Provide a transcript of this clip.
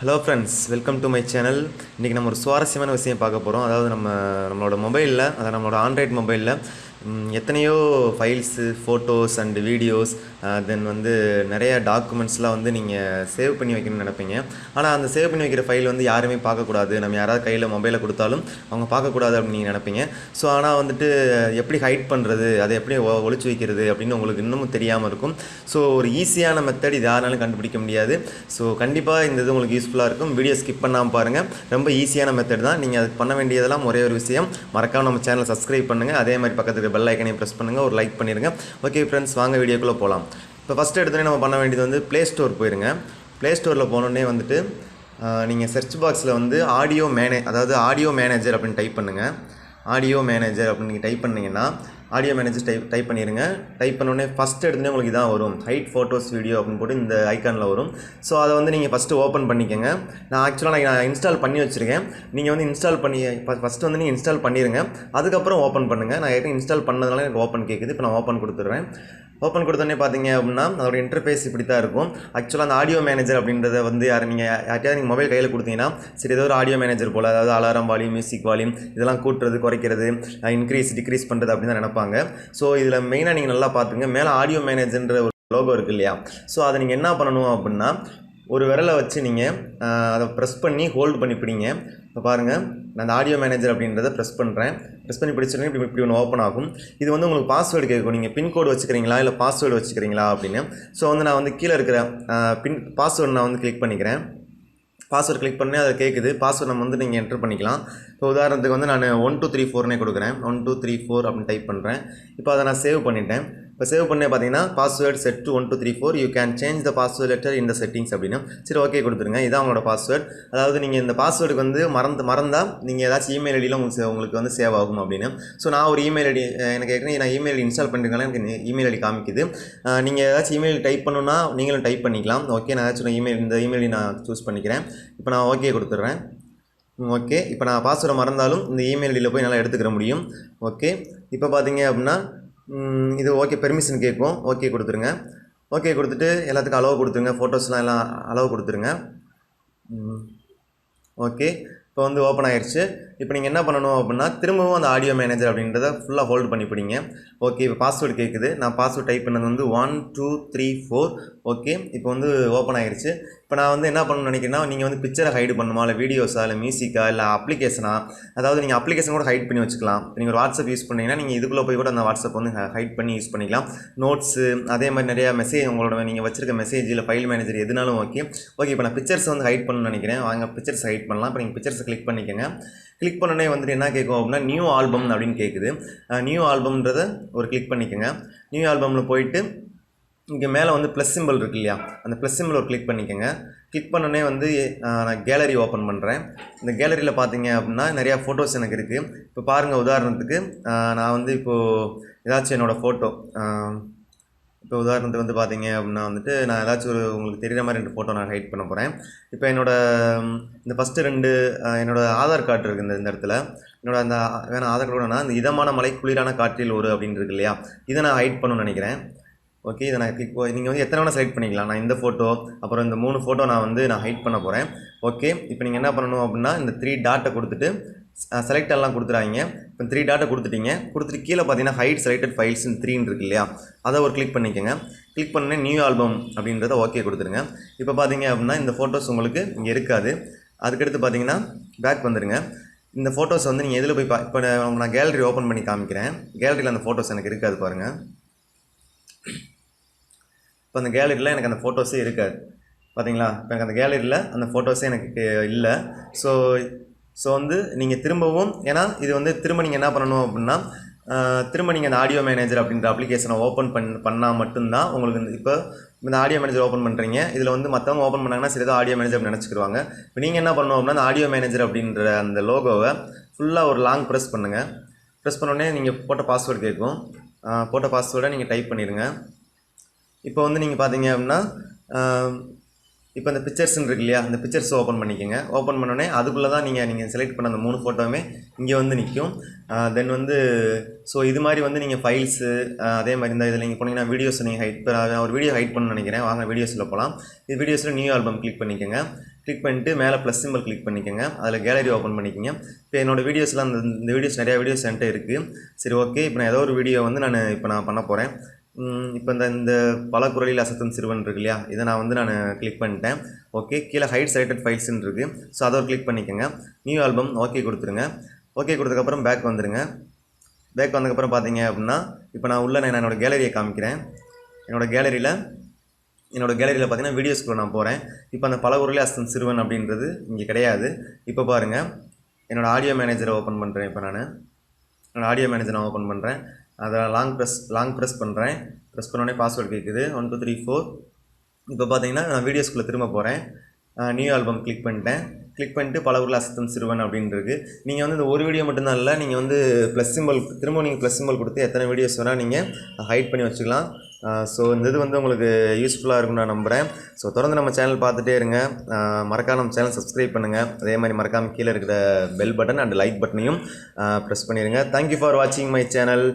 Hello friends, welcome to my channel. இன்றைக்கி நம்ம ஒரு சுவாரஸ்யமான விஷயம் பார்க்க போகிறோம். அதாவது நம்மளோட மொபைலில், அதாவது நம்மளோட ஆண்ட்ராய்ட் மொபைலில் எத்தனையோ ஃபைல்ஸு, ஃபோட்டோஸ் அண்ட் வீடியோஸ், தென் நிறைய டாக்குமெண்ட்ஸ்லாம் நீங்கள் சேவ் பண்ணி வைக்கணும்னு நினைப்பீங்க. ஆனால் அந்த சேவ் பண்ணி வைக்கிற ஃபைல் யாருமே பார்க்கக்கூடாது, நம்ம யாராவது கையில் மொபைலை கொடுத்தாலும் அவங்க பார்க்கக்கூடாது அப்படின்னு நீங்கள் நினைப்பீங்க. ஸோ ஆனால் எப்படி ஹைட் பண்ணுறது, அதை எப்படி ஒளிச்சு வைக்கிறது அப்படின்னு உங்களுக்கு இன்னமும் தெரியாமல் இருக்கும். ஸோ ஒரு ஈஸியான மெத்தட் இது யாராலும் கண்டுபிடிக்க முடியாது. ஸோ கண்டிப்பாக இந்த இது உங்களுக்கு யூஸ்ஃபுல்லாக இருக்கும். வீடியோ ஸ்கிப் பண்ணாமல் பாருங்கள். ரொம்ப ஈஸியான மெத்தட் தான். நீங்கள் அதுக்கு பண்ண வேண்டியதெல்லாம் ஒரே ஒரு விஷயம், மறக்காம நம்ம சேனலை சப்ஸ்கிரைப் பண்ணுங்கள். அதே மாதிரி பக்கத்துக்கு பெல் ஐக்கனையும் ப்ரெஸ் பண்ணுங்கள், ஒரு லைக் பண்ணிடுங்க. ஓகே ஃப்ரெண்ட்ஸ், வாங்க வீடியோக்குள்ளே போகலாம். இப்போ ஃபஸ்ட்டு எடுத்தோடனே நம்ம பண்ண வேண்டியது ப்ளே ஸ்டோர் போயிருங்க. ப்ளே ஸ்டோரில் போனோடனே நீங்கள் சர்ச் பாக்ஸில் ஆடியோ மேனேஜர் அப்படின்னு டைப் பண்ணுங்கள். ஆடியோ மேனேஜர் அப்படின்னு நீங்கள் டைப் பண்ணிங்கன்னா ஆடியோ மேனேஜர் டைப் பண்ணிடுங்க. டைப் பண்ணோடனே ஃபஸ்ட்டு எடுத்துகிட்டே உங்களுக்கு இதான் வரும், ஹைட் ஃபோட்டோஸ் வீடியோ அப்படின்னு போட்டு இந்த ஐக்கானில் வரும். ஸோ அதை நீங்கள் ஃபஸ்ட்டு ஓப்பன் பண்ணிக்கோங்க. நான் இன்ஸ்டால் பண்ணி வச்சுருக்கேன். நீங்கள் இன்ஸ்டால் பண்ணி ஃபஸ்ட்டு நீங்கள் இன்ஸ்டால் பண்ணிடுங்க. அதுக்கப்புறம் ஓப்பன் பண்ணுங்கள். நான் ஏற்கனவே இன்ஸ்டால் பண்ணதுனால எனக்கு ஓப்பன் கேட்குது. இப்போ நான் ஓப்பன் கொடுத்துட்றேன். ஓப்பன் கொடுத்தோடனே பார்த்தீங்க அப்படின்னா அதோட இன்டர்ஃபேஸ் இப்படி தான் இருக்கும். ஆக்சுவலாக அந்த ஆடியோ மேனேஜர் அப்படின்றத யார்ட்டையாவது நீங்கள் மொபைல் கையில் கொடுத்தீங்கன்னா சரி, ஏதோ ஒரு ஆடியோ மேனேஜர் போல், அதாவது அலாரம் வால்யூம், மியூசிக் வால்யூம் இதெல்லாம் கூட்டுறது, குறைக்கிறது, இன்க்ரீஸ் டிக்ரீஸ் பண்ணுறது அப்படின்னு தான் நினைப்பாங்க. ஸோ இதில் மெயினாக நீங்கள் நல்லா பார்த்துங்க, மேலே ஆடியோ மேனேஜர்ன்ற ஒரு லோகோ இருக்குது இல்லையா? ஸோ அதை நீங்கள் என்ன பண்ணணும் அப்படின்னா, ஒரு விரலை வச்சு நீங்கள் அதை ப்ரெஸ் பண்ணி ஹோல்டு பண்ணி பிடிங்க. இப்போ பாருங்கள், நான் அந்த ஆடியோ மேனேஜர் அப்படின்றத ப்ரெஸ் பண்ணுறேன். ப்ரெஸ் பண்ணி பிடிச்சிருங்க. இப்படி ஒன்று ஓப்பன் ஆகும். இது உங்களுக்கு பாஸ்வேர்டு கேட்கும். நீங்கள் பின்கோடு வச்சுக்கிறீங்களா இல்லை பாஸ்வேர்டு வச்சுக்கிறீங்களா அப்படின்னு. ஸோ நான் கீழே இருக்கிற பாஸ்வேர்டு நான் கிளிக் பண்ணிக்கிறேன். பாஸ்வேர்டு கிளிக் பண்ணி அதை கேட்குது. பாஸ்வேர்டு நம்ம நீங்கள் என்டர் பண்ணிக்கலாம். இப்போ உதாரணத்துக்கு நான் 1234 கொடுக்குறேன். 1234 அப்படின்னு டைப் பண்ணுறேன். இப்போ அதை நான் சேவ் பண்ணிட்டேன். இப்போ சேவ் பண்ணே பார்த்தீங்கன்னா password set to 1234, you can change the password letter இந்த செட்டிங்ஸ் அப்படின்னு. சரி, ஓகே கொடுத்துருங்க. இதான் உங்களோட பாஸ்வேர்டு. அதாவது நீங்கள் இந்த பாஸ்வேர்டுக்கு மறந்தால் நீங்கள் ஏதாச்சும் இமெயில் ஐடியில் உங்களுக்கு சேவ் ஆகும் அப்படின்னு. ஸோ நான் ஒரு இமெயில் ஐடி, எனக்கு ஏற்கனவே நான் இமெயில் ஐடி இன்ஸ்டால் பண்ணிருக்கனால எனக்கு இமெயில் ஐடி காமிக்குது. நீங்கள் ஏதாச்சும் இமெயில் டைப் பண்ணணுன்னா நீங்களும் டைப் பண்ணிக்கலாம். ஓகே, நான் ஏதாச்சும் இந்த இமெயில் ஐடி நான் சூஸ் பண்ணிக்கிறேன். இப்போ நான் ஓகே கொடுத்துட்றேன். ஓகே, இப்போ நான் பாஸ்வேர்டை மறந்தாலும் இந்த இமெயில் ஐடியில் போய் நல்லா எடுத்துக்கிற முடியும். ஓகே, இப்போ பார்த்தீங்க அப்படின்னா இது ஓகே, பெர்மிஷன் கேட்கும். ஓகே கொடுத்துருங்க. ஓகே கொடுத்துட்டு எல்லாத்துக்கும் அலோவ் கொடுத்துருங்க. ஃபோட்டோஸ்லாம் எல்லாம் அலோவ் கொடுத்துருங்க. ஓகே, இப்போ ஓப்பன் ஆயிடுச்சு. இப்போ நீங்கள் என்ன பண்ணணும் அப்படின்னா, திரும்பவும் அந்த ஆடியோ மேனேஜர் அப்படின்றத ஃபுல்லாக ஹோல்டு பண்ணி பிடிங்க. ஓகே, இப்போ பாஸ்வேர்டு கேட்குது. நான் பாஸ்வேர்டு டைப் பண்ணது 1234. ஓகே, இப்போ ஓப்பன் ஆயிடுச்சு. இப்போ நான் என்ன பண்ணணும்னு நினைக்கிறேன்னா, நீங்கள் பிக்சரை ஹைடு பண்ணுமா, இல்லை வீடியோஸா, இல்லை மியூசிக்கா, இல்லை அப்ளிகேஷனா, அதாவது நீங்கள் அப்ளிகேஷன் கூட ஹைட் பண்ணி வச்சுக்கலாம். நீங்கள் ஒரு வாட்ஸ்அப் யூஸ் பண்ணிங்கன்னா நீங்கள் இதுக்குள்ளே போய் கூட அந்த வாட்ஸ்அப் ஹைட் பண்ணி யூஸ் பண்ணிக்கலாம். நோட்ஸு, அதே மாதிரி நிறையா மெசேஜ், உங்களோட நீங்கள் வச்சிருக்க மெசேஜ் இல்லை ஃபைல் மேனேஜர் எதுனாலும் ஓகே. ஓகே, இப்போ நான் பிக்சர்ஸ் ஹைட் பண்ணணும்னு நினைக்கிறேன். வாங்க பிக்சர்ஸ் ஹைட் பண்ணலாம். இப்போ நீங்கள் பிக்சர்ஸை கிளிக் பண்ணிக்கோங்க. கிளிக் பண்ணோடனே என்ன கேட்கும் அப்படின்னா, நியூ ஆல்பம் அப்படின்னு கேட்குது. நியூ ஆல்பம்ன்றதை ஒரு கிளிக் பண்ணிக்கோங்க. நியூ ஆல்பமில் போயிட்டு இங்கே மேலே ப்ளஸ் சிம்பிள் இருக்கு இல்லையா, அந்த ப்ளஸ் சிம்பிள் ஒரு கிளிக் பண்ணிக்கோங்க. கிளிக் பண்ணோடனே நான் கேலரி ஓப்பன் பண்ணுறேன். இந்த கேலரியில் பார்த்தீங்க அப்படின்னா நிறையா ஃபோட்டோஸ் எனக்கு இருக்குது. இப்போ பாருங்கள், உதாரணத்துக்கு நான் இப்போது ஏதாச்சும் என்னோடய ஃபோட்டோ, இப்போ உதாரணத்துக்கு பார்த்தீங்க அப்படின்னா நான் ஏதாச்சும் உங்களுக்கு தெரிகிற மாதிரி 2 ஃபோட்டோ நான் ஹைட் பண்ண போகிறேன். இப்போ இந்த ஃபஸ்ட்டு 2 என்னோடய ஆதார் கார்டு இருக்குது. இந்த இடத்துல அந்த ஆதார் கார்டுனா இந்த இதமான மலை குளிரான காற்றில் ஒரு அப்படின்னு இருக்கு இல்லையா, இதை நான் ஹைட் பண்ணணும்னு நினைக்கிறேன். ஓகே, இதை நான் கிளிக் நீங்கள் எத்தனை வேணால் செலக்ட் பண்ணிக்கலாம். நான் இந்த ஃபோட்டோ அப்புறம் இந்த 3 ஃபோட்டோ நான் ஹைட் பண்ண போகிறேன். ஓகே, இப்போ நீங்கள் என்ன பண்ணணும் அப்படின்னா, இந்த 3 டாட்டை கொடுத்துட்டு செலக்ட் எல்லாம் கொடுத்துறாங்க. இப்போ 3 டாட்டை கொடுத்துட்டு கீழே பார்த்தீங்கன்னா ஹைட் செலக்டட் ஃபைல்ஸ் 3 இருக்கு இல்லையா, அதை ஒரு கிளிக் பண்ணிக்கோங்க. கிளிக் பண்ணி நியூ ஆல்பம் அப்படின்றத ஓகே கொடுத்துருங்க. இப்போ பார்த்தீங்க அப்படின்னா இந்த ஃபோட்டோஸ் உங்களுக்கு இங்கே இருக்காது. அதுக்கடுத்து பார்த்தீங்கன்னா பேக் வந்துடுங்க. இந்த ஃபோட்டோஸ் நீங்கள் எதில் போய் இப்போ நான் கேலரி ஓப்பன் பண்ணி காமிக்கிறேன். கேலரியில் அந்த ஃபோட்டோஸ் எனக்கு இருக்காது பாருங்கள். இப்போ அந்த கேலரியில் எனக்கு அந்த ஃபோட்டோஸே இருக்காது பார்த்தீங்களா. இப்போ எனக்கு அந்த கேலரியில் அந்த ஃபோட்டோஸே எனக்கு இல்லை. ஸோ நீங்கள் திரும்பவும், ஏன்னா இது திரும்ப நீங்கள் என்ன பண்ணணும் அப்படின்னா, திரும்ப நீங்கள் அந்த ஆடியோ மேனேஜர் அப்படின்ற அப்ளிகேஷனை ஓப்பன் பண்ணால் மட்டும்தான் உங்களுக்கு இப்போ இந்த ஆடியோ மேனேஜர் ஓப்பன் பண்ணுறீங்க. இதில் மற்றவங்க ஓப்பன் பண்ணாங்கன்னா சரி, ஏதோ ஆடியோ மேனேஜர் அப்படின்னு நினச்சிக்கிடுவாங்க. இப்போ நீங்கள் என்ன பண்ணணும் அப்படின்னா, அந்த ஆடியோ மேனேஜர் அப்படின்ற அந்த லோகோவை ஃபுல்லாக ஒரு லாங் ப்ரெஸ் பண்ணுங்கள். ப்ரெஸ் பண்ணோடனே நீங்கள் போட்ட பாஸ்வேர்டு கேட்கும். போட்ட பாஸ்வேர்டை நீங்கள் டைப் பண்ணிடுங்க. இப்போ நீங்கள் பார்த்தீங்க அப்படின்னா, இப்போ இந்த பிக்சர்ஸ்ன்னு இருக்கு இல்லையா, அந்த பிக்சர்ஸ் ஓப்பன் பண்ணிக்கோங்க. ஓப்பன் பண்ணோடனே அதுக்குள்ளே தான் நீங்கள் செலக்ட் பண்ண அந்த 3 ஃபோட்டோவுமே இங்கே நிற்கும். தென் ஸோ இது மாதிரி நீங்கள் ஃபைல்ஸு, அதே மாதிரி இந்த இதில் நீங்கள் போனீங்கன்னா வீடியோஸ் நீங்கள் ஒரு வீடியோ ஹைட் பண்ணணும்னு நினைக்கிறேன். வாங்க வீடியோஸில் போகலாம். இது வீடியோஸில் நியூ ஆல்பம் கிளிக் பண்ணிக்கோங்க. கிளிக் பண்ணிட்டு மேலே ப்ளஸ் சிம்பிள் கிளிக் பண்ணிக்கோங்க. அதில் கேலரி ஓப்பன் பண்ணிக்கோங்க. இப்போ என்னோடய வீடியோஸ்லாம் இந்த வீடியோஸ் நிறையா வீடியோஸ் என்கிட்ட இருக்குது. சரி, ஓகே. இப்போ நான் ஏதோ ஒரு வீடியோ வந்து நான் பண்ண போகிறேன். இப்போ இந்த பல குரலில் அசத்தும் சிறுவன் இருக்கு இல்லையா, இதை நான் கிளிக் பண்ணிட்டேன். ஓகே, கீழே ஹைட் செலக்டட் ஃபைல்ஸ்ன்னு இருக்குது. ஸோ அதை ஒரு கிளிக் பண்ணிக்கோங்க. நியூ ஆல்பம் ஓகே கொடுத்துருங்க. ஓகே கொடுத்ததுக்கப்புறம் பேக் வந்துடுங்க. பேக் வந்ததுக்கப்புறம் பார்த்தீங்க அப்படின்னா இப்போ நான் என்னோடய கேலரியை காமிக்கிறேன். என்னோடய கேலரியில் பார்த்தீங்கன்னா வீடியோஸ்குள்ளே நான் போகிறேன். இப்போ அந்த பல குரலில் அசத்தும் சிறுவன் அப்படின்றது இங்கே கிடையாது. இப்போ பாருங்கள், என்னோடய ஆடியோ மேனேஜரை ஓப்பன் பண்ணுறேன். இப்போ என்னோடய ஆடியோ மேனேஜர் நான் ஓப்பன் பண்ணுறேன். அதை லாங் ப்ரெஸ் பண்ணுறேன். ப்ரெஸ் பண்ணோடனே பாஸ்வேர்டு கேட்குது 1 2 3 4. இப்போ பார்த்தீங்கன்னா நான் வீடியோஸ்குள்ளே திரும்ப போகிறேன். நியூ ஆல்பம் கிளிக் பண்ணிட்டேன். கிளிக் பண்ணிட்டு பல ஊரில் அசத்தும் சிறுவன் அப்படின்றது. நீங்கள் வந்து இந்த ஒரு வீடியோ மட்டும்தான் இல்லை, நீங்கள் வந்து ப்ளஸ் சிம்பிள் திரும்ப நீங்கள் ப்ளஸ் சிம்பிள் கொடுத்து எத்தனை வீடியோஸ் வேணால் நீங்கள் ஹைட் பண்ணி வச்சுக்கலாம். ஸோ இந்த இது வந்து உங்களுக்கு யூஸ்ஃபுல்லாக இருக்கும்னு நான் நம்புகிறேன். ஸோ தொடர்ந்து நம்ம சேனல் பார்த்துட்டே இருங்க. மறக்காம நம்ம சேனல் சப்ஸ்கிரைப் பண்ணுங்கள். அதே மாதிரி மறக்காமல் கீழே இருக்கிற பெல் பட்டன் அண்ட் லைக் பட்டனையும் ப்ரெஸ் பண்ணிடுங்க. தேங்க்யூ ஃபார் வாட்சிங் மை சேனல்.